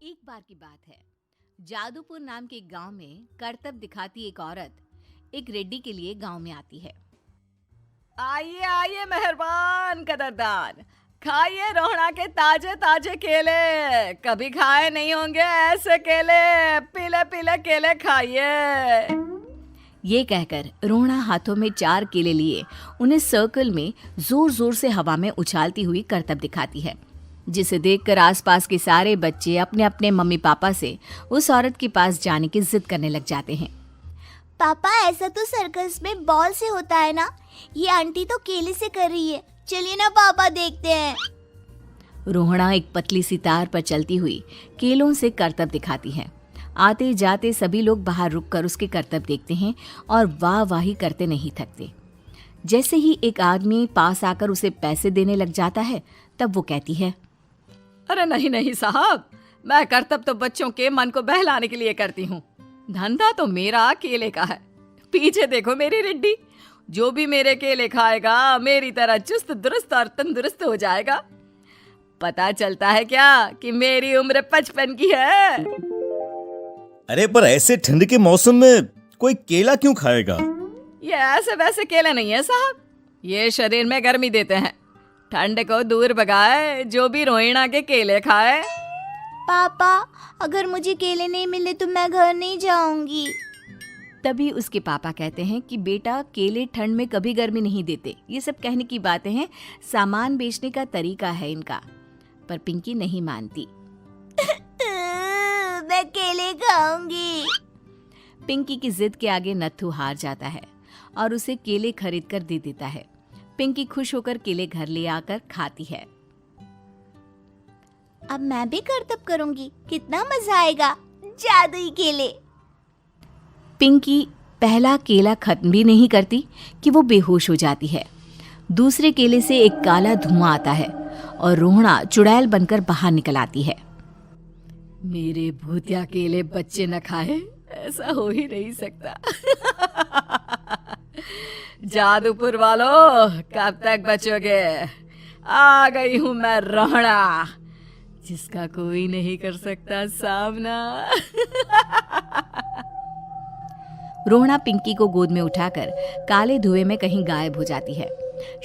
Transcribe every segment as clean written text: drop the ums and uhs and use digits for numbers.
एक बार की बात है, जादूपुर नाम के एक गांव में करतब दिखाती एक औरत एक रेड्डी के लिए गांव में आती है। आइए आइए मेहरबान कदरदान, खाइए रोहड़ा के ताजे ताजे केले। कभी खाए नहीं होंगे ऐसे केले। पीले पीले केले खाइए। ये कहकर रोहना हाथों में 4 केले लिए उन्हें सर्कल में जोर जोर से हवा में उछालती हुई करतब दिखाती है, जिसे देखकर आसपास के सारे बच्चे अपने अपने मम्मी पापा से उस औरत के पास जाने की जिद करने लग जाते हैं। पापा, ऐसा तो सर्कस में बॉल से होता है ना? ये आंटी तो केले से कर रही है। चलिए ना पापा, देखते हैं। रोहना एक पतली सी तार पर चलती हुई केलों से करतब दिखाती है। आते जाते सभी लोग बाहर रुककर उसके करतब देखते हैं और वाह वाही करते नहीं थकते। जैसे ही एक आदमी पास आकर उसे पैसे देने लग जाता है, तब वो कहती है, अरे नहीं नहीं साहब, मैं करतब तो बच्चों के मन को बहलाने के लिए करती हूँ। धंधा तो मेरा केले का है। पीछे देखो मेरी रिड्डी, जो भी मेरे केले खाएगा मेरी तरह चुस्त दुरुस्त और तंदुरुस्त हो जाएगा। पता चलता है क्या कि मेरी उम्र 55 की है। अरे पर ऐसे ठंड के मौसम में कोई केला क्यों खाएगा? ये ऐसे वैसे केले नहीं है साहब, ये शरीर में गर्मी देते हैं। ठंड को दूर भगाए जो भी रोहिणा के केले खाए। पापा, अगर मुझे केले नहीं मिले तो मैं घर नहीं जाऊंगी। तभी उसके पापा कहते हैं कि बेटा, केले ठंड में कभी गर्मी नहीं देते। ये सब कहने की बातें हैं, सामान बेचने का तरीका है इनका। पर पिंकी नहीं मानती। मैं केले खाऊंगी। पिंकी की जिद के आगे नत्थू हार जाता है और उसे केले खरीद कर दे देता है। पिंकी खुश होकर केले घर ले आकर खाती है। अब मैं भी करतब करूंगी, कितना मजा आएगा। जादुई केले। पिंकी पहला केला खत्म भी नहीं करती कि वो बेहोश हो जाती है। दूसरे केले से एक काला धुआं आता है और रोहना चुड़ैल बनकर बाहर निकल आती है। मेरे भूतिया केले बच्चे न खाए, ऐसा हो ही नहीं सकता। जादूपुर वालों, कब तक बचोगे? आ गई हूं मैं रोहड़ा, जिसका कोई नहीं कर सकता सामना। रोहना पिंकी को गोद में उठाकर काले धुएं में कहीं गायब हो जाती है।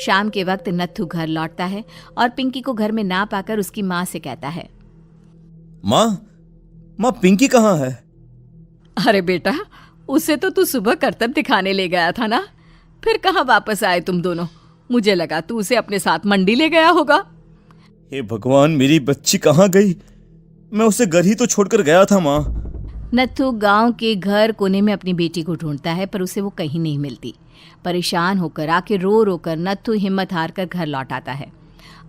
शाम के वक्त नत्थू घर लौटता है और पिंकी को घर में ना पाकर उसकी माँ से कहता है, माँ पिंकी कहाँ है? अरे बेटा, उसे तो तू सुबह करतब दिखाने ले गया था ना, फिर कहाँ वापस आए तुम दोनों? मुझे लगा तू उसे अपने साथ मंडी ले गया होगा। हे भगवान, मेरी बच्ची कहाँ गई? मैं उसे घर ही तो छोड़कर गया था माँ। नत्थू गांव के घर कोने में अपनी बेटी को ढूंढता है, पर उसे वो कहीं नहीं मिलती। परेशान होकर आखिर रो रो कर नत्थू हिम्मत हार कर घर लौट आता है।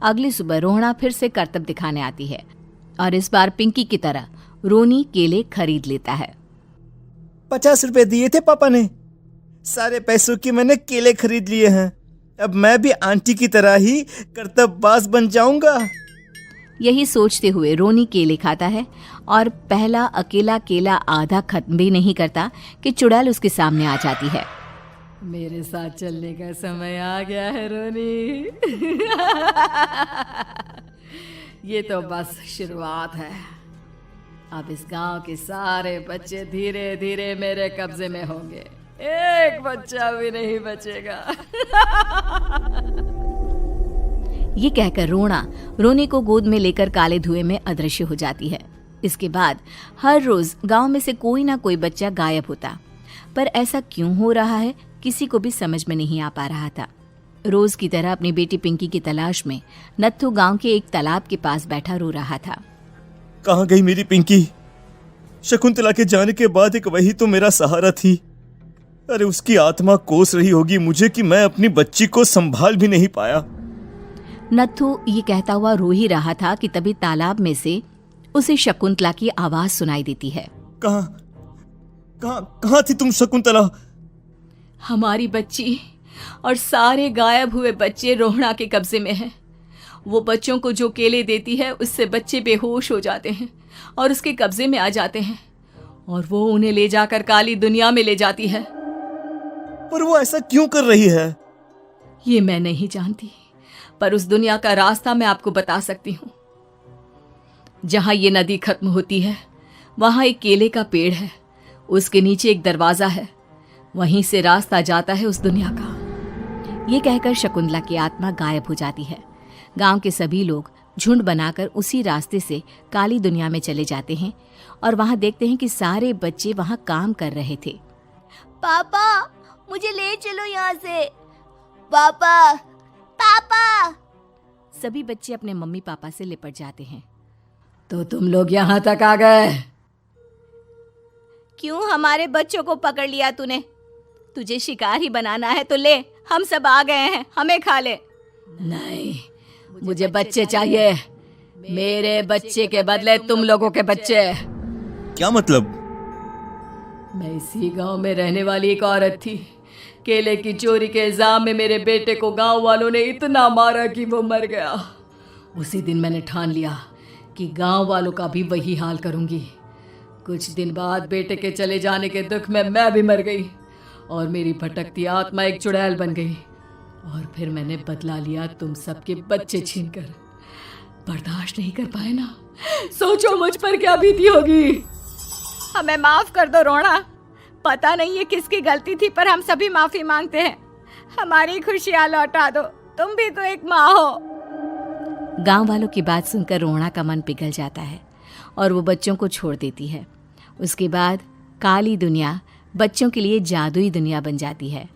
अगली सुबह रोहना फिर से करतब दिखाने आती है और इस बार पिंकी की तरह रोनी केले खरीद लेता है। 50 रुपए दिए थे पापा ने, सारे पैसों की मैंने केले खरीद लिए हैं। अब मैं भी आंटी की तरह ही करतबबाज बन जाऊंगा। यही सोचते हुए रोनी केले खाता है और पहला अकेला केला आधा खत्म भी नहीं करता कि चुड़ैल उसके सामने आ जाती है। मेरे साथ चलने का समय आ गया है रोनी। ये तो बस शुरुआत है। अब इस गांव के सारे बच्चे धीरे धीरे मेरे कब्जे में होंगे, एक बच्चा भी नहीं बचेगा। ये कहकर रोनी को गोद में लेकर काले धुएं में अदृश्य हो जाती है। इसके बाद हर रोज गांव में से कोई ना कोई बच्चा गायब होता, पर ऐसा क्यों हो रहा है किसी को भी समझ में नहीं आ पा रहा था। रोज की तरह अपनी बेटी पिंकी की तलाश में नत्थू गांव के एक तालाब के पास बैठा रो रहा था। कहाँ गई मेरी पिंकी? शकुंतला के जाने के बाद एक वही तो मेरा सहारा थी। अरे उसकी आत्मा कोस रही होगी मुझे कि मैं अपनी बच्ची को संभाल भी नहीं पाया। नत्थू ये कहता हुआ रो ही रहा था कि तभी तालाब में से उसे शकुंतला की आवाज सुनाई देती है। कहाँ थी तुम शकुंतला? हमारी बच्ची और सारे गायब हुए बच्चे रोहड़ा के कब्जे में हैं। वो बच्चों को जो केले देती है उससे बच्चे बेहोश हो जाते हैं और उसके कब्जे में आ जाते हैं और वो उन्हें ले जाकर काली दुनिया में ले जाती है। पर वो ऐसा क्यों कर रही है? ये मैं नहीं जानती, पर उस दुनिया का रास्ता मैं आपको बता सकती हूँ। जहाँ ये नदी खत्म होती है वहाँ एक केले का पेड़ है, उसके नीचे एक दरवाज़ा है, वहीं से रास्ता जाता है उस दुनिया का। ये कहकर शकुंतला की आत्मा गायब हो जाती है। गांव के सभी लोग झुंड बनाकर उसी रास्ते से काली दुनिया में चले जाते हैं और वहां देखते हैं कि सारे बच्चे वहां काम कर रहे थे। पापा मुझे ले चलो यहाँ से। पापा पापा। सभी बच्चे अपने मम्मी पापा से लिपट जाते हैं। तो तुम लोग यहाँ तक आ गए? क्यों हमारे बच्चों को पकड़ लिया तूने? तुझे शिकार ही बनाना है तो ले, हम सब आ गए हैं, हमें खा ले। नहीं, मुझे बच्चे चाहिए, मेरे बच्चे के बदले तुम लोगों के बच्चे। क्या मतलब? मैं इसी गांव में रहने वाली एक औरत थी। केले की चोरी के इल्जाम में मेरे बेटे को गांव वालों ने इतना मारा कि वो मर गया। उसी दिन मैंने ठान लिया कि गांव वालों का भी वही हाल करूंगी। कुछ दिन बाद बेटे के चले जाने के दुख में मैं भी मर गई और मेरी भटकती आत्मा एक चुड़ैल बन गई। और फिर मैंने बदला लिया तुम सबके बच्चे छीनकर। बर्दाश्त नहीं कर पाए ना, सोचो मुझ पर क्या बीती होगी। हमें माफ कर दो रोना, पता नहीं ये किसकी गलती थी पर हम सभी माफी मांगते हैं। हमारी खुशियां लौटा दो, तुम भी तो एक माँ हो। गांव वालों की बात सुनकर रोना का मन पिघल जाता है और वो बच्चों को छोड़ देती है। उसके बाद काली दुनिया बच्चों के लिए जादुई दुनिया बन जाती है।